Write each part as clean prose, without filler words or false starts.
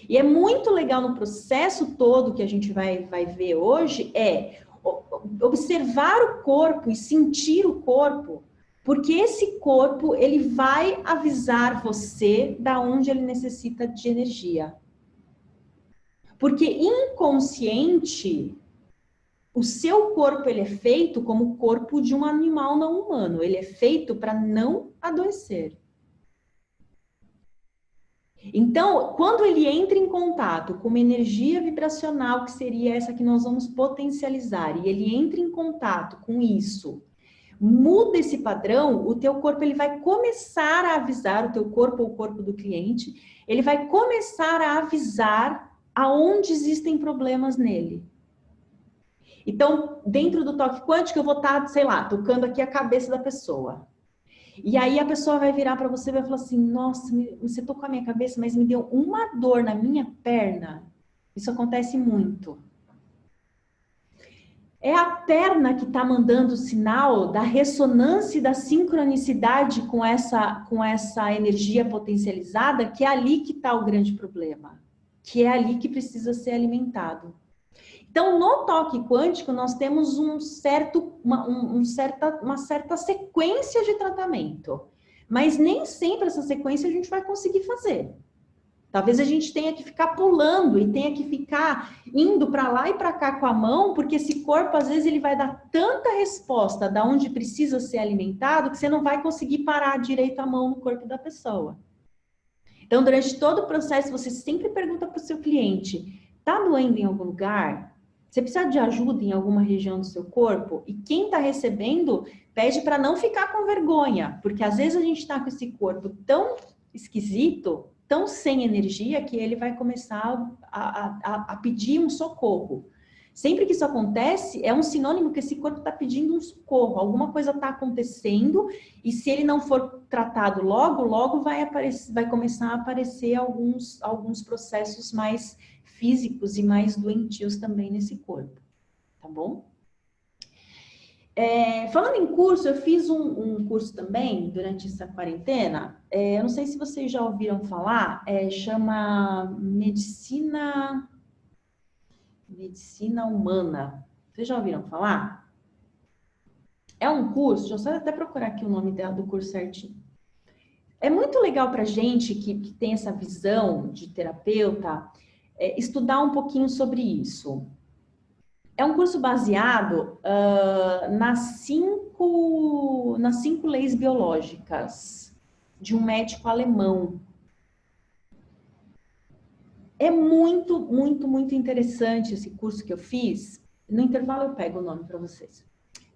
E é muito legal no processo todo que a gente vai ver hoje, observar o corpo e sentir o corpo, porque esse corpo, ele vai avisar você da onde ele necessita de energia. Porque inconsciente, o seu corpo, ele é feito como o corpo de um animal não humano. Ele é feito para não adoecer. Então, quando ele entra em contato com uma energia vibracional, que seria essa que nós vamos potencializar, e ele entra em contato com isso, muda esse padrão, o teu corpo, ele vai começar a avisar, o teu corpo ou o corpo do cliente, ele vai começar a avisar aonde existem problemas nele. Então, dentro do toque quântico, eu vou estar, sei lá, tocando aqui a cabeça da pessoa. E aí a pessoa vai virar para você e vai falar assim, nossa, você tocou a minha cabeça, mas me deu uma dor na minha perna. Isso acontece muito. É a perna que está mandando o sinal da ressonância e da sincronicidade com essa energia potencializada, que é ali que está o grande problema. Que é ali que precisa ser alimentado. Então, no toque quântico, nós temos uma certa sequência de tratamento. Mas nem sempre essa sequência a gente vai conseguir fazer. Talvez a gente tenha que ficar pulando e tenha que ficar indo para lá e para cá com a mão, porque esse corpo, às vezes, ele vai dar tanta resposta da onde precisa ser alimentado, que você não vai conseguir parar direito a mão no corpo da pessoa. Então, durante todo o processo, você sempre pergunta para o seu cliente, tá doendo em algum lugar? Você precisa de ajuda em alguma região do seu corpo? E quem está recebendo pede para não ficar com vergonha, porque às vezes a gente está com esse corpo tão esquisito, tão sem energia, que ele vai começar a pedir um socorro. Sempre que isso acontece, é um sinônimo que esse corpo está pedindo um socorro, alguma coisa está acontecendo, e se ele não for tratado logo vai começar a aparecer alguns processos mais físicos e mais doentios também nesse corpo, tá bom? Falando em curso, eu fiz um curso também durante essa quarentena, eu não sei se vocês já ouviram falar, chama Medicina Humana. Vocês já ouviram falar? É um curso, deixa eu só até procurar aqui o nome do curso certinho. É muito legal para gente que tem essa visão de terapeuta, estudar um pouquinho sobre isso. É um curso baseado nas cinco leis biológicas de um médico alemão. É muito, muito, muito interessante esse curso que eu fiz. No intervalo eu pego o nome para vocês.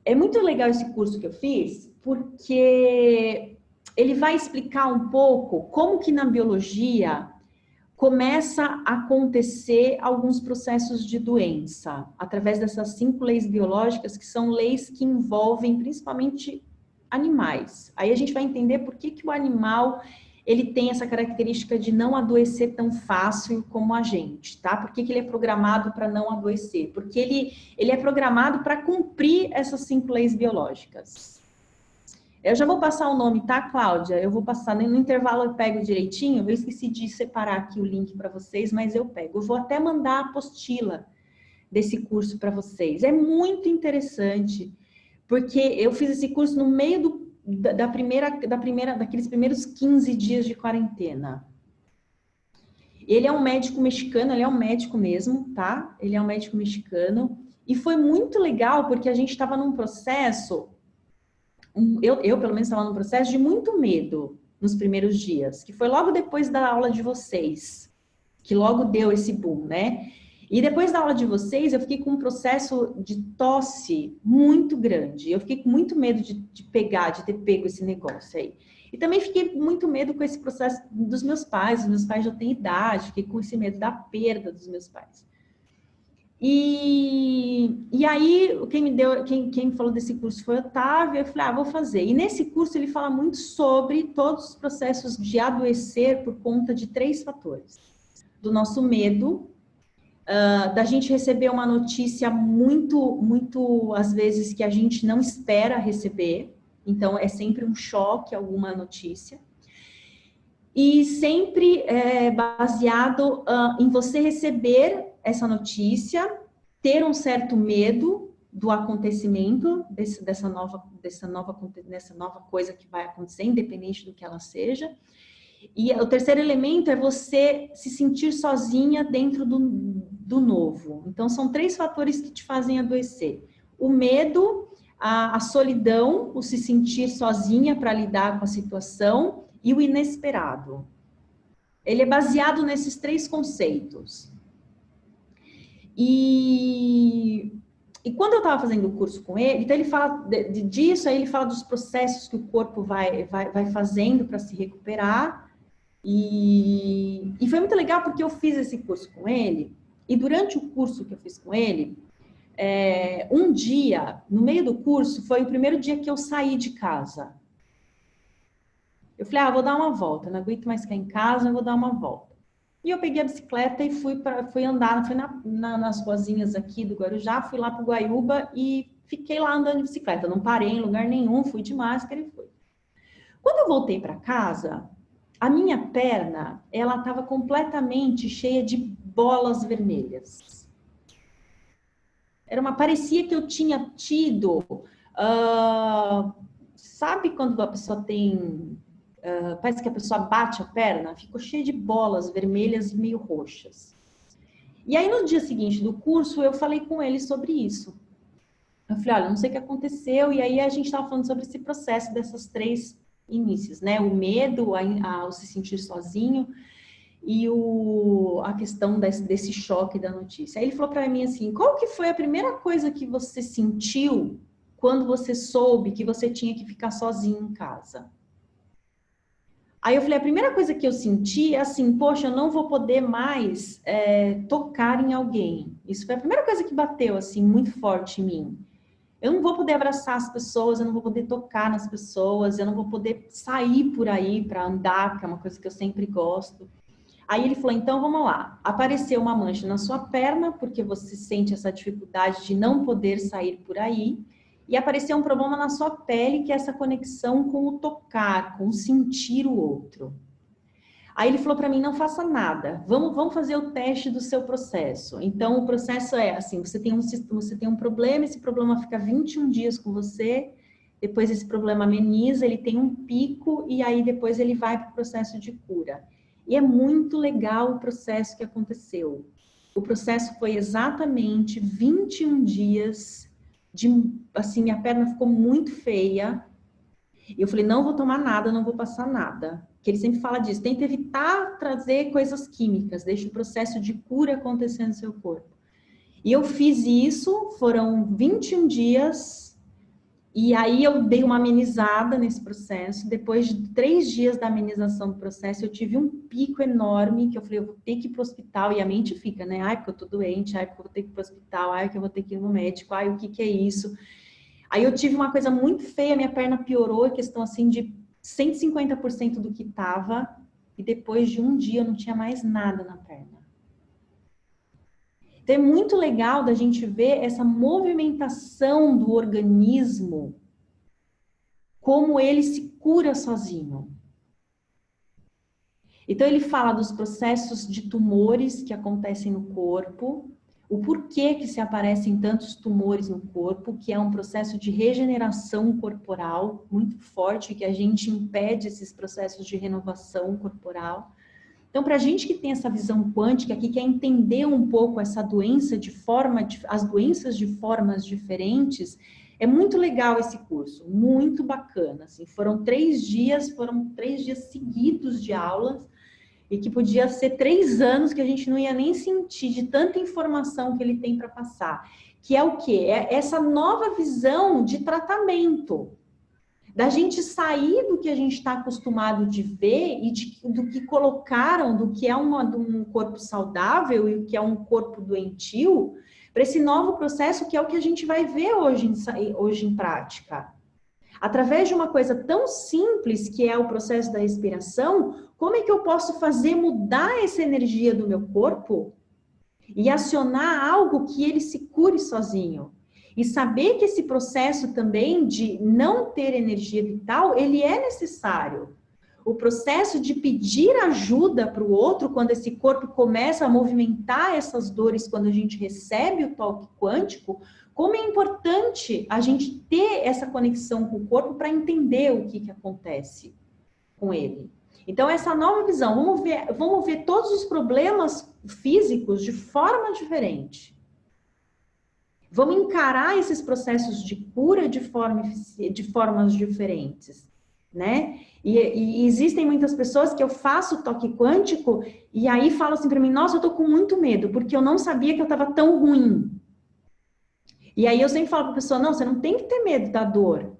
É muito legal esse curso que eu fiz, porque ele vai explicar um pouco como que na biologia começa a acontecer alguns processos de doença, através dessas 5 leis biológicas, que são leis que envolvem principalmente animais. Aí a gente vai entender por que o animal ele tem essa característica de não adoecer tão fácil como a gente, tá? Por que ele é programado para não adoecer? Porque ele é programado para cumprir essas 5 leis biológicas. Eu já vou passar o nome, tá, Cláudia? Eu vou passar, no intervalo eu pego direitinho, eu esqueci de separar aqui o link para vocês, mas eu pego. Eu vou até mandar a apostila desse curso para vocês. É muito interessante, porque eu fiz esse curso no meio daqueles primeiros 15 dias de quarentena. Ele é um médico mexicano, ele é um médico mesmo, tá? Ele é um médico mexicano. E foi muito legal, porque a gente estava num processo... Eu pelo menos estava num processo de muito medo nos primeiros dias, que foi logo depois da aula de vocês, que logo deu esse boom, né? E depois da aula de vocês, eu fiquei com um processo de tosse muito grande. Eu fiquei com muito medo de ter pego esse negócio aí. E também fiquei com muito medo com esse processo dos meus pais. Os meus pais já têm idade, fiquei com esse medo da perda dos meus pais. E aí, quem me falou desse curso foi o Otávio, eu falei, vou fazer. E nesse curso ele fala muito sobre todos os processos de adoecer por conta de 3 fatores. Do nosso medo, da gente receber uma notícia muito, às vezes, que a gente não espera receber. Então, é sempre um choque, alguma notícia. E sempre baseado em você receber essa notícia, ter um certo medo do acontecimento dessa nova coisa que vai acontecer, independente do que ela seja. E o terceiro elemento é você se sentir sozinha dentro do novo. Então, são 3 fatores que te fazem adoecer: o medo, a solidão, o se sentir sozinha para lidar com a situação, e o inesperado. Ele é baseado nesses 3 conceitos. E quando eu estava fazendo o curso com ele, então ele fala disso, aí ele fala dos processos que o corpo vai fazendo para se recuperar. E foi muito legal porque eu fiz esse curso com ele, e durante o curso que eu fiz com ele, um dia, no meio do curso, foi o primeiro dia que eu saí de casa. Eu falei, vou dar uma volta, não aguento mais ficar em casa, eu vou dar uma volta. E eu peguei a bicicleta e fui andar, fui nas ruazinhas aqui do Guarujá, fui lá para o Guaiúba e fiquei lá andando de bicicleta. Não parei em lugar nenhum, fui de máscara e fui. Quando eu voltei para casa, a minha perna, ela estava completamente cheia de bolas vermelhas. Parecia que eu tinha tido, sabe quando a pessoa tem, parece que a pessoa bate a perna, ficou cheia de bolas vermelhas meio roxas. E aí no dia seguinte do curso, eu falei com ele sobre isso. Eu falei, olha, não sei o que aconteceu, e aí a gente estava falando sobre esse processo dessas 3 inícios, né? O medo ao se sentir sozinho e a questão desse choque da notícia. Aí ele falou para mim assim, qual que foi a primeira coisa que você sentiu quando você soube que você tinha que ficar sozinho em casa? Aí eu falei, a primeira coisa que eu senti é assim, poxa, eu não vou poder mais tocar em alguém. Isso foi a primeira coisa que bateu assim muito forte em mim. Eu não vou poder abraçar as pessoas, eu não vou poder tocar nas pessoas, eu não vou poder sair por aí para andar, que é uma coisa que eu sempre gosto. Aí ele falou, então vamos lá, apareceu uma mancha na sua perna, porque você sente essa dificuldade de não poder sair por aí, e apareceu um problema na sua pele, que é essa conexão com o tocar, com o sentir o outro. Aí ele falou para mim, não faça nada, vamos fazer o teste do seu processo. Então, o processo é assim, você tem um problema, esse problema fica 21 dias com você, depois esse problema ameniza, ele tem um pico, e aí depois ele vai para o processo de cura. E é muito legal o processo que aconteceu. O processo foi exatamente 21 dias, assim, minha perna ficou muito feia, e eu falei, não vou tomar nada, não vou passar nada. Que ele sempre fala disso, tenta evitar trazer coisas químicas, deixa o processo de cura acontecer no seu corpo. E eu fiz isso, foram 21 dias, e aí eu dei uma amenizada nesse processo. Depois de 3 dias da amenização do processo, eu tive um pico enorme, que eu falei, eu vou ter que ir para o hospital, e a mente fica, né? Ai, porque eu tô doente, ai, porque eu vou ter que ir para o hospital, ai, porque eu vou ter que ir no médico, ai, o que é isso? Aí eu tive uma coisa muito feia, minha perna piorou, questão assim de 150% do que estava, e depois de um dia eu não tinha mais nada na perna. Então é muito legal da gente ver essa movimentação do organismo, como ele se cura sozinho. Então ele fala dos processos de tumores que acontecem no corpo, o porquê que se aparecem tantos tumores no corpo, que é um processo de regeneração corporal muito forte, que a gente impede esses processos de renovação corporal. Então, para a gente que tem essa visão quântica, que quer entender um pouco essa doença as doenças de formas diferentes, é muito legal esse curso, muito bacana. Assim, foram 3 dias seguidos de aulas, e que podia ser 3 anos que a gente não ia nem sentir de tanta informação que ele tem para passar. Que é o quê? É essa nova visão de tratamento. Da gente sair do que a gente está acostumado de ver e do que colocaram, do que é um corpo saudável e o que é um corpo doentio, para esse novo processo que é o que a gente vai ver hoje em prática. Através de uma coisa tão simples que é o processo da respiração, como é que eu posso fazer mudar essa energia do meu corpo e acionar algo que ele se cure sozinho? E saber que esse processo também de não ter energia vital, ele é necessário. o processo de pedir ajuda para o outro, quando esse corpo começa a movimentar essas dores, quando a gente recebe o toque quântico, como é importante a gente ter essa conexão com o corpo para entender o que acontece com ele. Então, essa nova visão, vamos ver todos os problemas físicos de forma diferente. Vamos encarar esses processos de cura de formas diferentes, né? E existem muitas pessoas que eu faço toque quântico e aí falam assim para mim, nossa, eu tô com muito medo, porque eu não sabia que eu estava tão ruim. E aí eu sempre falo para a pessoa, não, você não tem que ter medo da dor.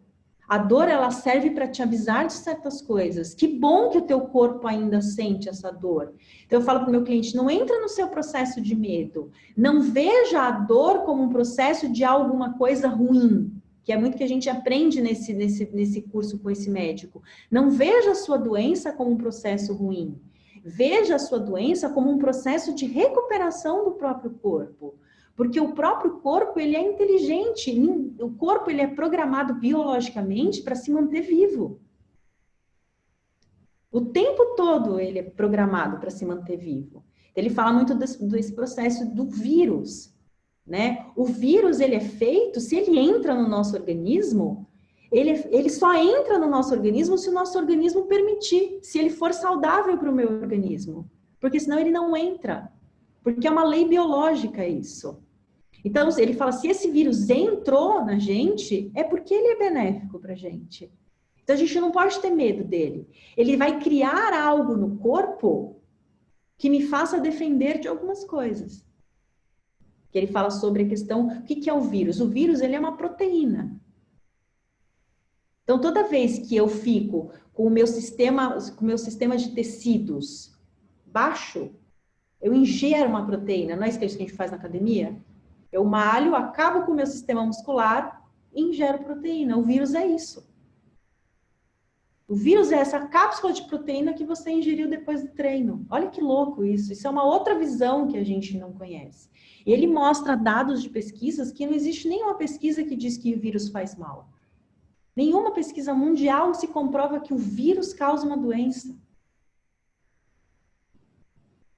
A dor, ela serve para te avisar de certas coisas. Que bom que o teu corpo ainda sente essa dor. Então, eu falo para o meu cliente, não entra no seu processo de medo. Não veja a dor como um processo de alguma coisa ruim, que é muito que a gente aprende nesse curso com esse médico. Não veja a sua doença como um processo ruim. Veja a sua doença como um processo de recuperação do próprio corpo. Porque o próprio corpo, ele é inteligente, o corpo ele é programado biologicamente para se manter vivo. O tempo todo ele é programado para se manter vivo. Ele fala muito desse processo do vírus, né? O vírus, ele é feito, se ele entra no nosso organismo, ele só entra no nosso organismo se o nosso organismo permitir, se ele for saudável para o meu organismo. Porque senão ele não entra. Porque é uma lei biológica isso. Então, ele fala, se esse vírus entrou na gente, é porque ele é benéfico para a gente. Então, a gente não pode ter medo dele. Ele vai criar algo no corpo que me faça defender de algumas coisas. Que ele fala sobre a questão, o que é o vírus? O vírus, ele é uma proteína. Então, toda vez que eu fico com o meu sistema de tecidos baixo, eu ingero uma proteína. Não é isso que a gente faz na academia? Eu malho, acabo com o meu sistema muscular e ingero proteína. O vírus é isso. O vírus é essa cápsula de proteína que você ingeriu depois do treino. Olha que louco isso. Isso é uma outra visão que a gente não conhece. E ele mostra dados de pesquisas que não existe nenhuma pesquisa que diz que o vírus faz mal. Nenhuma pesquisa mundial se comprova que o vírus causa uma doença.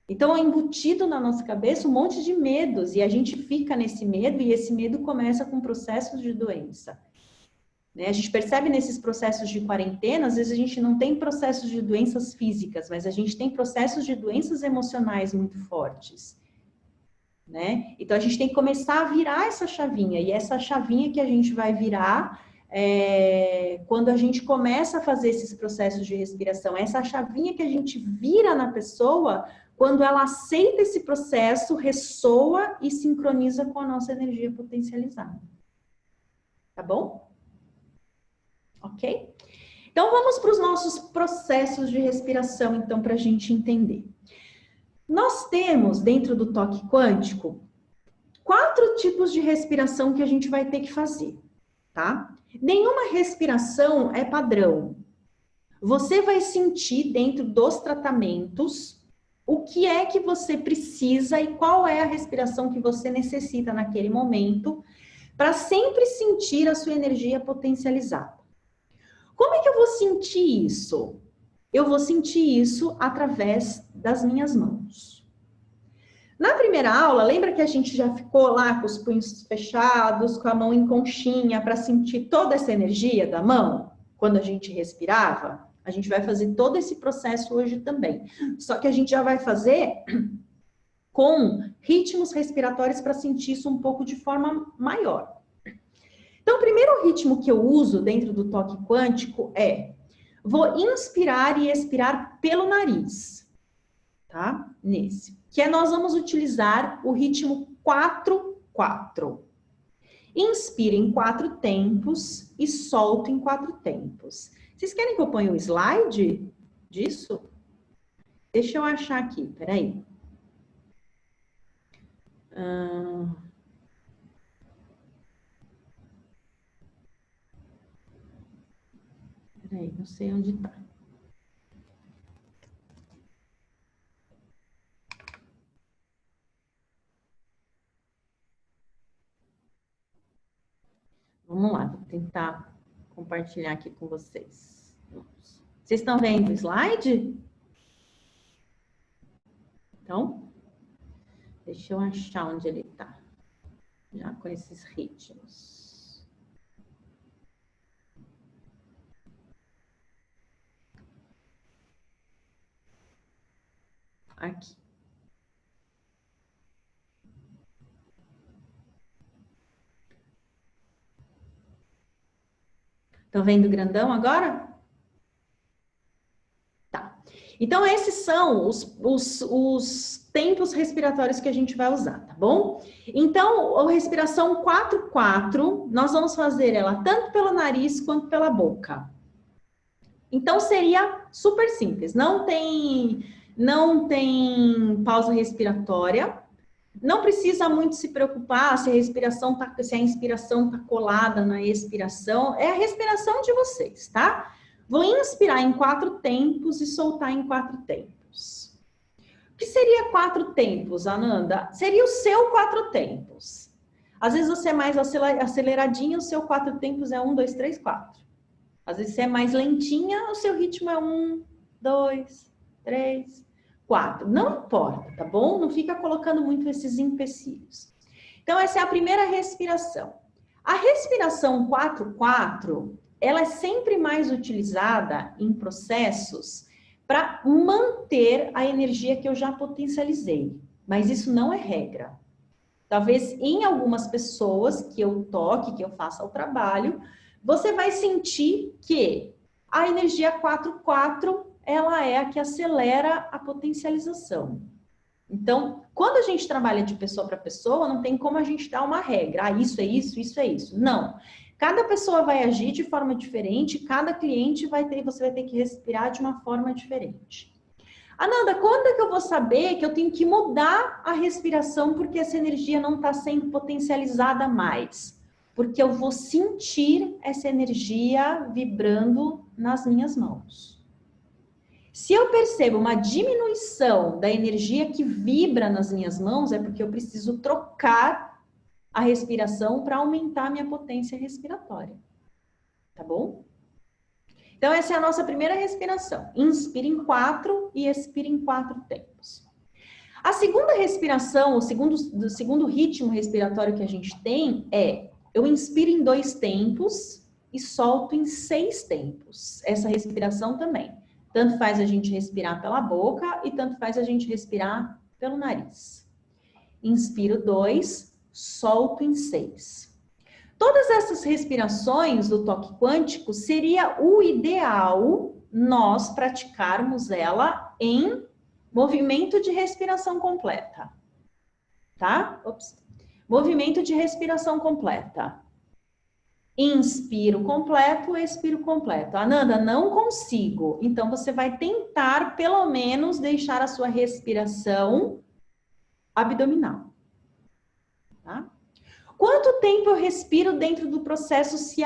Então, é embutido na nossa cabeça um monte de medos, e a gente fica nesse medo, e esse medo começa com processos de doença. Né? A gente percebe nesses processos de quarentena, às vezes a gente não tem processos de doenças físicas, mas a gente tem processos de doenças emocionais muito fortes. Né? Então, a gente tem que começar a virar essa chavinha, e essa chavinha que a gente vai virar quando a gente começa a fazer esses processos de respiração, essa chavinha que a gente vira na pessoa quando ela aceita esse processo, ressoa e sincroniza com a nossa energia potencializada. Tá bom? Ok? Então, vamos para os nossos processos de respiração, então, para a gente entender. Nós temos, dentro do toque quântico, 4 tipos de respiração que a gente vai ter que fazer, tá? Nenhuma respiração é padrão. Você vai sentir dentro dos tratamentos o que é que você precisa e qual é a respiração que você necessita naquele momento para sempre sentir a sua energia potencializada. Como é que eu vou sentir isso? Eu vou sentir isso através das minhas mãos. Na primeira aula, lembra que a gente já ficou lá com os punhos fechados, com a mão em conchinha, para sentir toda essa energia da mão, quando a gente respirava? A gente vai fazer todo esse processo hoje também. Só que a gente já vai fazer com ritmos respiratórios para sentir isso um pouco de forma maior. Então, o primeiro ritmo que eu uso dentro do toque quântico vou inspirar e expirar pelo nariz, tá? Nesse. Que nós vamos utilizar o ritmo 4-4. Inspiro em 4 tempos e solto em 4 tempos. Vocês querem que eu ponha um slide disso? Deixa eu achar aqui, peraí. Peraí, não sei onde tá. Vamos lá, vou tentar compartilhar aqui com vocês. Vamos. Vocês estão vendo o slide? Então, deixa eu achar onde ele está. Já com esses ritmos. Aqui. Estão vendo o grandão agora? Tá. Então, esses são os tempos respiratórios que a gente vai usar, tá bom? Então, a respiração 4-4, nós vamos fazer ela tanto pelo nariz quanto pela boca. Então, seria super simples. Não tem pausa respiratória. Não precisa muito se preocupar se a inspiração tá colada na expiração. É a respiração de vocês, tá? Vou inspirar em 4 tempos e soltar em 4 tempos. O que seria 4 tempos, Ananda? Seria o seu 4 tempos. Às vezes você é mais aceleradinho, o seu 4 tempos é 1, 2, 3, 4. Às vezes você é mais lentinha, o seu ritmo é 1, 2, 3, 4. Não importa, tá bom? Não fica colocando muito esses empecilhos. Então, essa é a primeira respiração. A respiração 4-4, ela é sempre mais utilizada em processos para manter a energia que eu já potencializei. Mas isso não é regra. Talvez em algumas pessoas que eu toque, que eu faça o trabalho, você vai sentir que a energia 4-4, ela é a que acelera a potencialização. Então, quando a gente trabalha de pessoa para pessoa, não tem como a gente dar uma regra. Ah, isso é isso, isso é isso. Não. Cada pessoa vai agir de forma diferente, cada cliente você vai ter que respirar de uma forma diferente. Ananda, quando é que eu vou saber que eu tenho que mudar a respiração porque essa energia não está sendo potencializada mais? Porque eu vou sentir essa energia vibrando nas minhas mãos. Se eu percebo uma diminuição da energia que vibra nas minhas mãos, é porque eu preciso trocar a respiração para aumentar a minha potência respiratória. Tá bom? Então, essa é a nossa primeira respiração. Inspira em 4 e expira em 4 tempos. A segunda respiração, o segundo ritmo respiratório que a gente tem é: eu inspiro em 2 tempos e solto em 6 tempos. Essa respiração também. Tanto faz a gente respirar pela boca e tanto faz a gente respirar pelo nariz. Inspiro 2, solto em 6. Todas essas respirações do toque quântico seria o ideal nós praticarmos ela em movimento de respiração completa, tá? Ops. Movimento de respiração completa. Inspiro completo, expiro completo. Ananda, não consigo. Então, você vai tentar, pelo menos, deixar a sua respiração abdominal, tá? Quanto tempo eu respiro dentro do processo se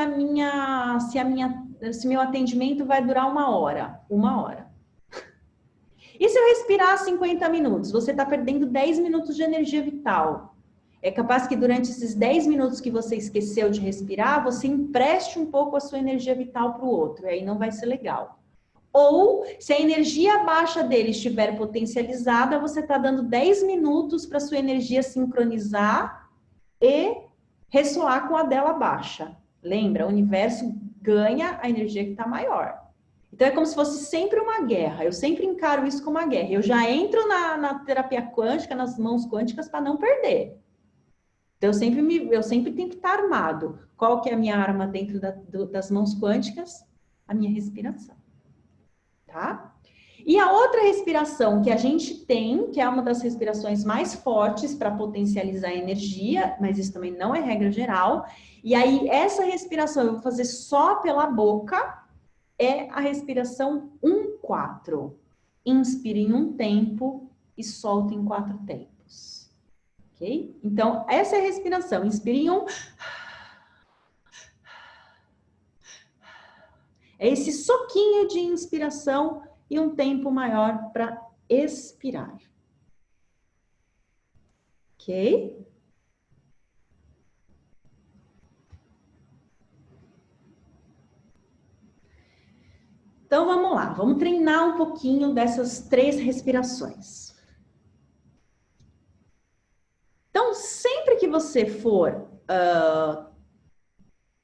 meu atendimento vai durar 1 hora? 1 hora. E se eu respirar 50 minutos? Você está perdendo 10 minutos de energia vital. É capaz que durante esses 10 minutos que você esqueceu de respirar, você empreste um pouco a sua energia vital para o outro. E aí não vai ser legal. Ou, se a energia baixa dele estiver potencializada, você está dando 10 minutos para a sua energia sincronizar e ressoar com a dela baixa. Lembra? O universo ganha a energia que está maior. Então, é como se fosse sempre uma guerra. Eu sempre encaro isso como uma guerra. Eu já entro na terapia quântica, nas mãos quânticas, para não perder. Então, eu sempre tenho que estar armado. Qual que é a minha arma dentro das mãos quânticas? A minha respiração. Tá? E a outra respiração que a gente tem, que é uma das respirações mais fortes para potencializar a energia, mas isso também não é regra geral. E aí, essa respiração eu vou fazer só pela boca, é a respiração 1-4. Inspira em 1 tempo e solta em 4 tempos. Ok? Então, essa é a respiração. Inspira em 1. É esse soquinho de inspiração e um tempo maior para expirar. Ok? Então, vamos lá. Vamos treinar um pouquinho dessas 3 respirações. Então, sempre que você for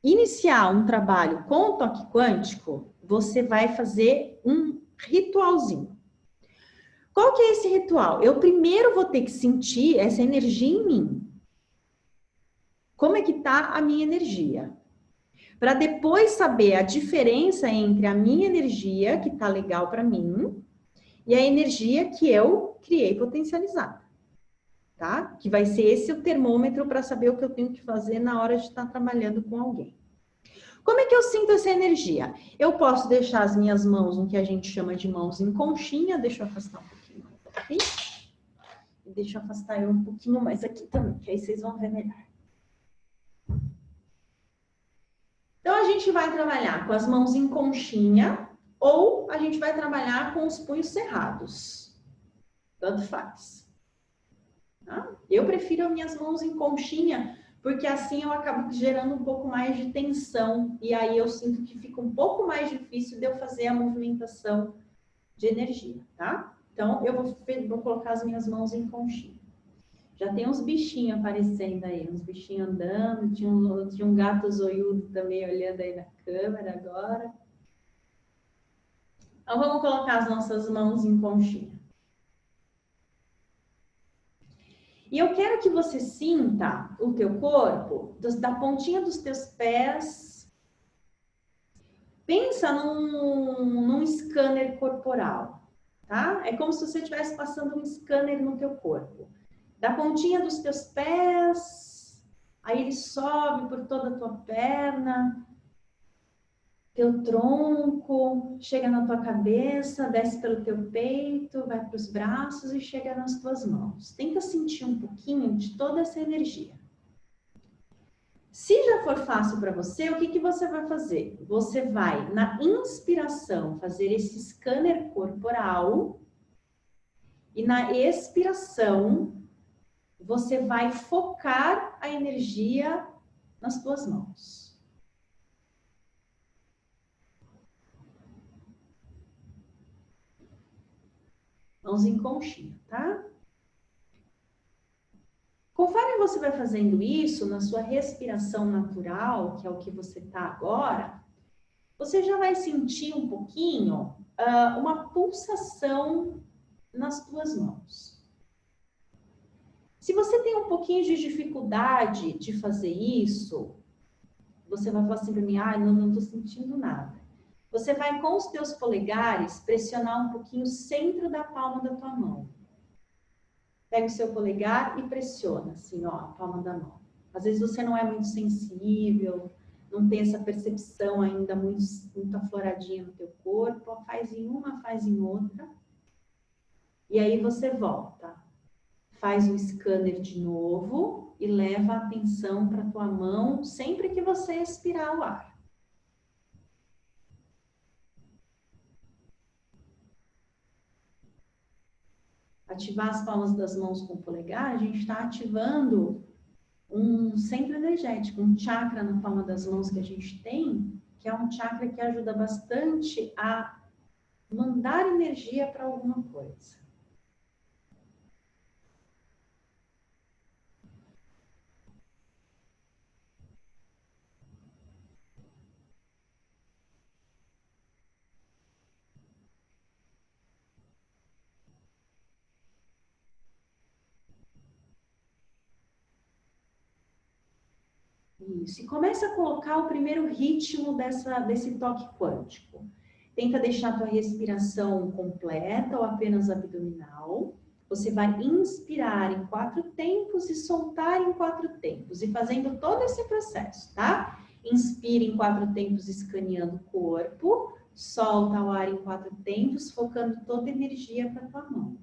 iniciar um trabalho com o toque quântico, você vai fazer um ritualzinho. Qual que é esse ritual? Eu primeiro vou ter que sentir essa energia em mim. Como é que tá a minha energia? Para depois saber a diferença entre a minha energia, que tá legal para mim, e a energia que eu criei potencializada, tá? Que vai ser esse o termômetro para saber o que eu tenho que fazer na hora de estar trabalhando com alguém. Como é que eu sinto essa energia? Eu posso deixar as minhas mãos no que a gente chama de mãos em conchinha, deixa eu afastar um pouquinho aqui. E deixa eu afastar eu um pouquinho mais aqui também, que aí vocês vão ver melhor. Então, a gente vai trabalhar com as mãos em conchinha ou a gente vai trabalhar com os punhos cerrados. Tanto faz. Tá? Eu prefiro as minhas mãos em conchinha, porque assim eu acabo gerando um pouco mais de tensão. E aí eu sinto que fica um pouco mais difícil de eu fazer a movimentação de energia, tá? Então, eu vou colocar as minhas mãos em conchinha. Já tem uns bichinhos aparecendo aí, uns bichinhos andando, tinha um gato zoiudo também olhando aí na câmera agora. Então, vamos colocar as nossas mãos em conchinha. E eu quero que você sinta o teu corpo, da pontinha dos teus pés. Pensa num scanner corporal, tá? É como se você estivesse passando um scanner no teu corpo. Da pontinha dos teus pés, aí ele sobe por toda a tua perna, teu tronco, chega na tua cabeça, desce pelo teu peito, vai para os braços e chega nas tuas mãos. Tenta sentir um pouquinho de toda essa energia. Se já for fácil para você, o que, que você vai fazer? Você vai, na inspiração, fazer esse scanner corporal e na expiração, você vai focar a energia nas tuas mãos. Mãos em conchinha, tá? Conforme você vai fazendo isso, na sua respiração natural, que é o que você está agora, você já vai sentir um pouquinho uma pulsação nas tuas mãos. Se você tem um pouquinho de dificuldade de fazer isso, você vai falar assim para mim, não estou sentindo nada. Você vai com os teus polegares pressionar um pouquinho o centro da palma da tua mão. Pega o seu polegar e pressiona, assim, ó, a palma da mão. Às vezes você não é muito sensível, não tem essa percepção ainda muito afloradinha no teu corpo. Ó, faz em uma, faz em outra. E aí você volta. Faz o scanner de novo e leva a atenção para a tua mão sempre que você expirar o ar. Ativar as palmas das mãos com o polegar, a gente está ativando um centro energético, um chakra na palma das mãos que a gente tem, que é um chakra que ajuda bastante a mandar energia para alguma coisa. Isso. E começa a colocar o primeiro ritmo desse toque quântico. Tenta deixar a tua respiração completa ou apenas abdominal. Você vai inspirar em 4 tempos e soltar em 4 tempos. E fazendo todo esse processo, tá? Inspira em 4 tempos, escaneando o corpo. Solta o ar em 4 tempos, focando toda a energia para a tua mão.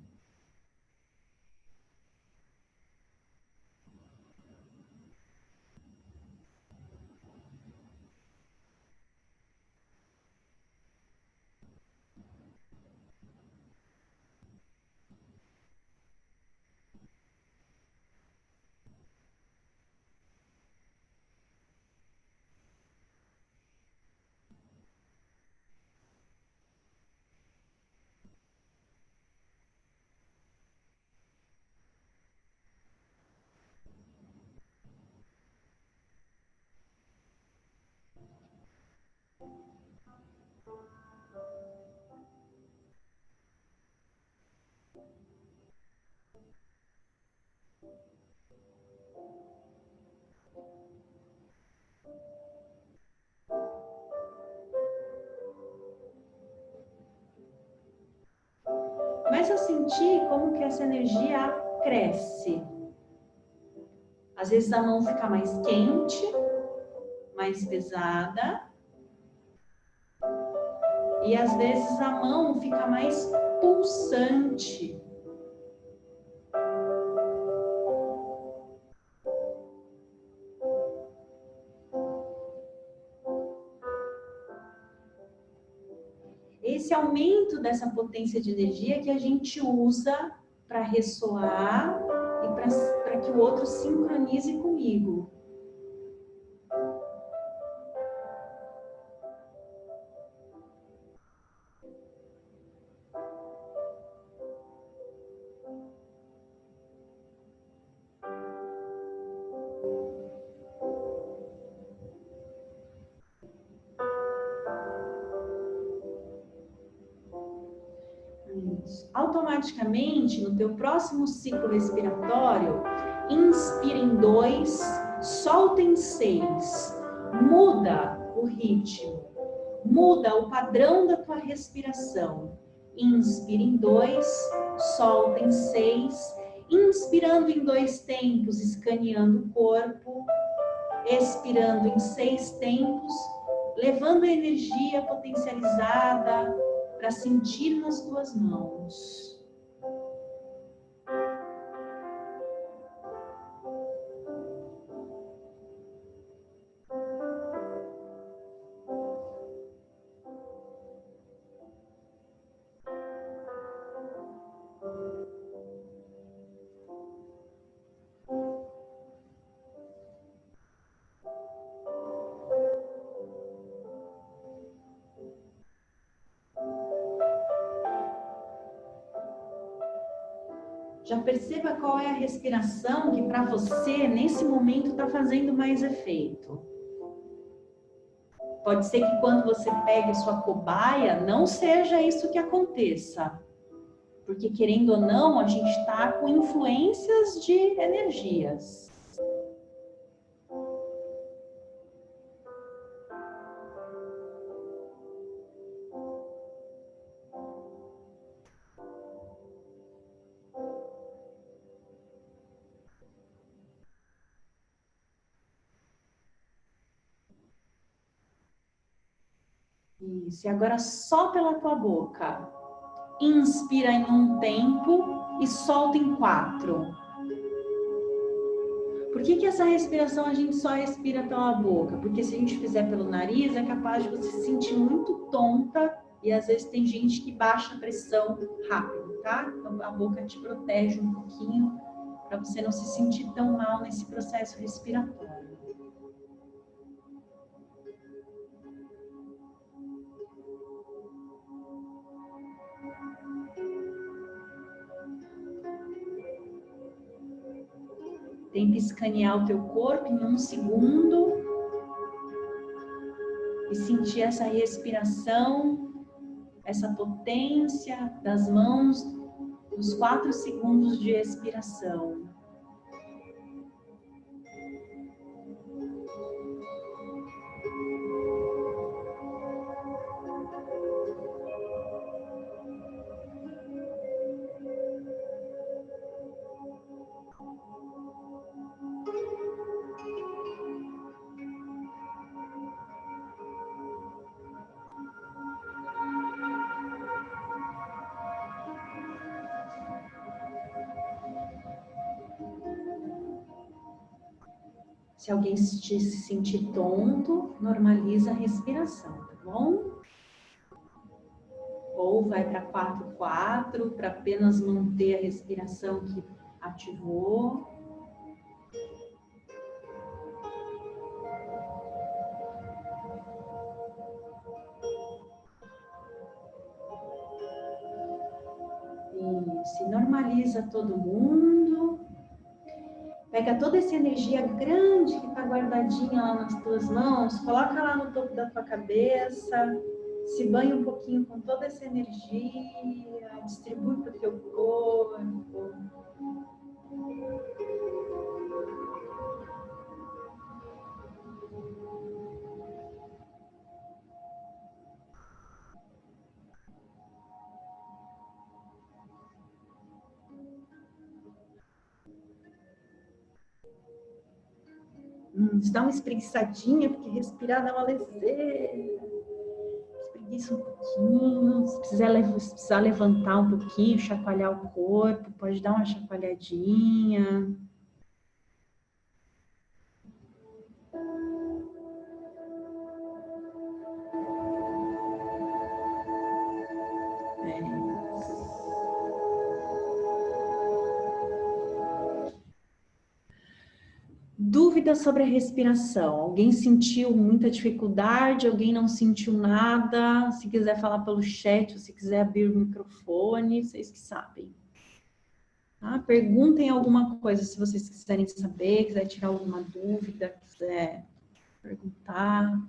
começa a sentir como que essa energia cresce. Às vezes a mão fica mais quente, mais pesada. E às vezes a mão fica mais pulsante. Esse aumento dessa potência de energia que a gente usa para ressoar e para que o outro sincronize comigo. Automaticamente, no teu próximo ciclo respiratório, inspira em 2, solta em 6. Muda o ritmo, muda o padrão da tua respiração. Inspira em 2, solta em 6. Inspirando em 2 tempos, escaneando o corpo. Expirando em 6 tempos, levando a energia potencializada para sentir nas tuas mãos. Já perceba qual é a respiração que para você, nesse momento, está fazendo mais efeito. Pode ser que quando você pegue sua cobaia, não seja isso que aconteça. Porque, querendo ou não, a gente está com influências de energias. Isso, e agora só pela tua boca. Inspira em 1 tempo e solta em 4. Por que essa respiração a gente só respira pela boca? Porque se a gente fizer pelo nariz, é capaz de você se sentir muito tonta e às vezes tem gente que baixa a pressão rápido, tá? Então a boca te protege um pouquinho para você não se sentir tão mal nesse processo respiratório. Tenta escanear o teu corpo em 1 segundo e sentir essa respiração, essa potência das mãos nos 4 segundos de expiração. Se alguém se sentir tonto, normaliza a respiração, tá bom? Ou vai para 4-4 para apenas manter a respiração que ativou. Isso, normaliza todo mundo. Pega toda essa energia grande que está guardadinha lá nas tuas mãos, coloca lá no topo da tua cabeça, se banha um pouquinho com toda essa energia, distribui para o teu corpo. Se dá uma espreguiçadinha, porque respirar dá uma leseira. Espreguiça um pouquinho. Se precisar levantar um pouquinho, chacoalhar o corpo, pode dar uma chacoalhadinha. Dúvidas sobre a respiração. Alguém sentiu muita dificuldade? Alguém não sentiu nada? Se quiser falar pelo chat, ou se quiser abrir o microfone, vocês que sabem. Tá? Perguntem alguma coisa se vocês quiserem saber, quiser tirar alguma dúvida, quiser perguntar.